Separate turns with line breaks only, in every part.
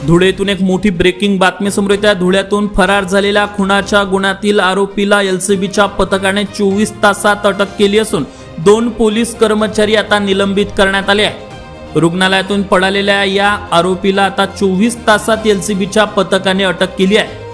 धुळेतून एक मोठी ब्रेकिंग बातमी समोर येते। धुळ्यातून फरार झालेल्या खुनाच्या गुन्ह्यातील आरोपीला एलसीबीच्या पथकाने 24 तासात अटक केली असून 2 पोलीस कर्मचारी आता निलंबित करण्यात आले आहेत। रुग्णालयातून पळालेल्या या आरोपीला आता 24 तासात एलसीबीच्या पथकाने अटक केली आहे।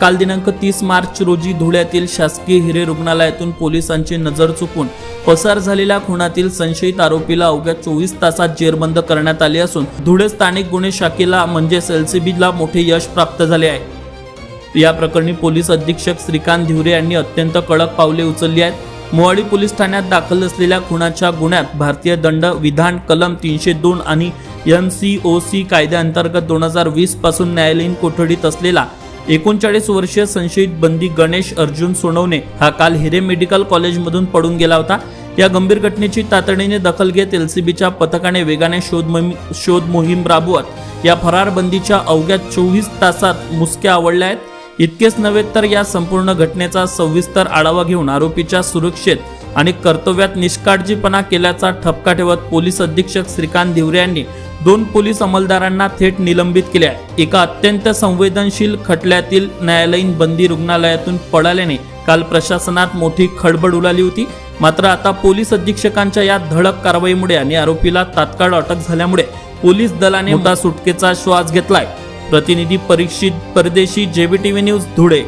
काल दिनांक 30 मार्च रोजी धुळ्यातील शासकीय हिरे रुग्णालयातून पोलिसांची नजर चुकून पसार झालेल्या खुनातील संशयित आरोपीला अवघ्या 24 तासात जेरबंद करण्यात आले असून धुळे स्थानिक गुन्हे शाखेला म्हणजेच एलसीबीला मोठे यश प्राप्त झाले आहे। या प्रकरणी पोलीस अधीक्षक श्रीकांत धिवरे यांनी अत्यंत कडक पावले उचलली आहेत। मोहाडी पोलीस ठाण्यात दाखल असलेल्या खुनाच्या गुन्ह्यात भारतीय दंड विधान कलम 302 आणि MCOC कायद्याअंतर्गत 2020 पासून न्यायालयीन कोठडीत असलेला 39 वर्षीय संशयित बंदी गणेश अर्जुन सोनवणे हा काल हिरे मेडिकल कॉलेजमधून पडून गेला होता। या गंभीर घटनेची तातडीने दखल घेत एलसीबीच्या पथकाने वेगाने शोध मोहीम राबवत या फरार बंदीच्या अवघ्या 24 तासात मुसक्या आवळल्या आहेत। इतकेच नव्हे तर या संपूर्ण घटनेचा सविस्तर आढावा घेऊन आरोपीच्या सुरक्षेत आणि कर्तव्यात निष्काळजीपणा केल्याचा ठपका ठेवत पोलीस अधीक्षक श्रीकांत धिवरे यांनी 2 पोलीस अंमलदारांना थेट निलंबित केले आहे। एका अत्यंत संवेदनशील खटल्यातील न्यायालयीन बंदी रुग्णालयातून पळाल्याने काल प्रशासनात मोठी खळबळ उडाली होती। मात्र आता पोलीस अधीक्षकांच्या या धडक कारवाईमुळे आणि आरोपीला तात्काळ अटक झाल्यामुळे पोलीस दलाने मोठा सुटकेचा श्वास घेतलाय। प्रतिनिधी Parikshit Pardeshi, JBTV news, Dhule.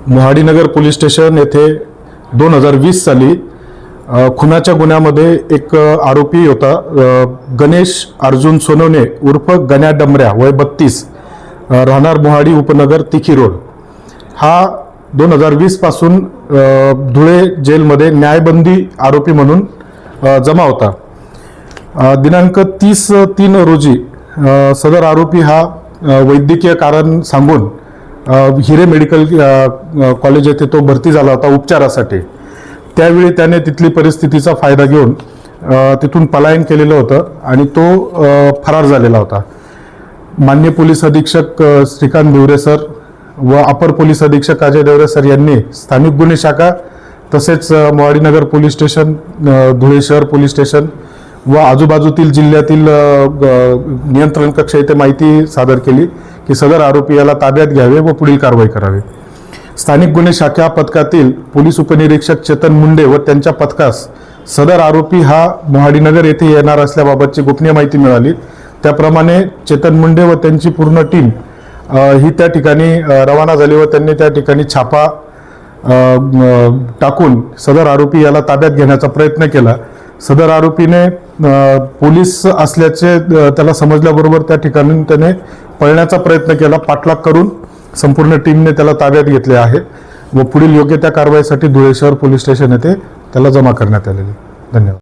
Mohadinagar police station येथे 2020 साली खुनाच्या गुन्ह्यामध्ये एक आरोपी होता गणेश अर्जुन सोनवणे उर्फ गण्या डमऱ्या, वय 32, राहणार मोहाडी उपनगर तिखी रोड। हा 2020 पासून धुळे जेलमध्ये न्यायबंदी आरोपी म्हणून जमा होता। दिनांक 30/3 रोजी सदर आरोपी हा वैद्यकीय कारण सांगून हिरे मेडिकल कॉलेज येथे तो भरती झाला होता उपचारासाठी। त्यावेळी त्याने तिथली परिस्थितीचा फायदा घेऊन तिथून पलायन केलेलं होतं आणि तो फरार झालेला होता। माननीय पोलीस अधीक्षक श्रीकांत धिवरे सर व अपर पोलीस अधीक्षक अजय देवरे सर यांनी स्थानिक गुन्हे शाखा तसेच मोहाडीनगर पोलीस स्टेशन, धुळे शहर पोलीस स्टेशन व आजूबाजूतील जिल्ह्यातील नियंत्रण कक्ष येथे माहिती सादर केली की सदर आरोपी याला ताब्यात घ्यावे व पुढील कारवाई करावी। स्थानिक गुन्हे शाखा पथकातील पोलीस उपनिरीक्षक चेतन मुंडे व त्यांच्या पथकास सदर आरोपी हा मोहाडीनगर येथे येणार असल्याबाबतची गोपनीय माहिती मिळाली। त्याप्रमाणे चेतन मुंडे व त्यांची पूर्ण टीम ही त्या ठिकाणी रवाना झाली व त्यांनी त्या ठिकाणी छापा टाकून सदर आरोपी याला ताब्यात घेण्याचा प्रयत्न केला। सदर आरोपीने पोलीस असल्याचे त्याला समजल्याबरोबर त्या ठिकाणी त्याने पळण्याचा प्रयत्न केला। पाठलाग करून संपूर्ण टीमने त्याला ताब्यात घेतले आहे व पुढील योग्य त्या कारवाईसाठी धुळे शहर पोलीस स्टेशन येथे त्याला जमा करण्यात आलेले। धन्यवाद।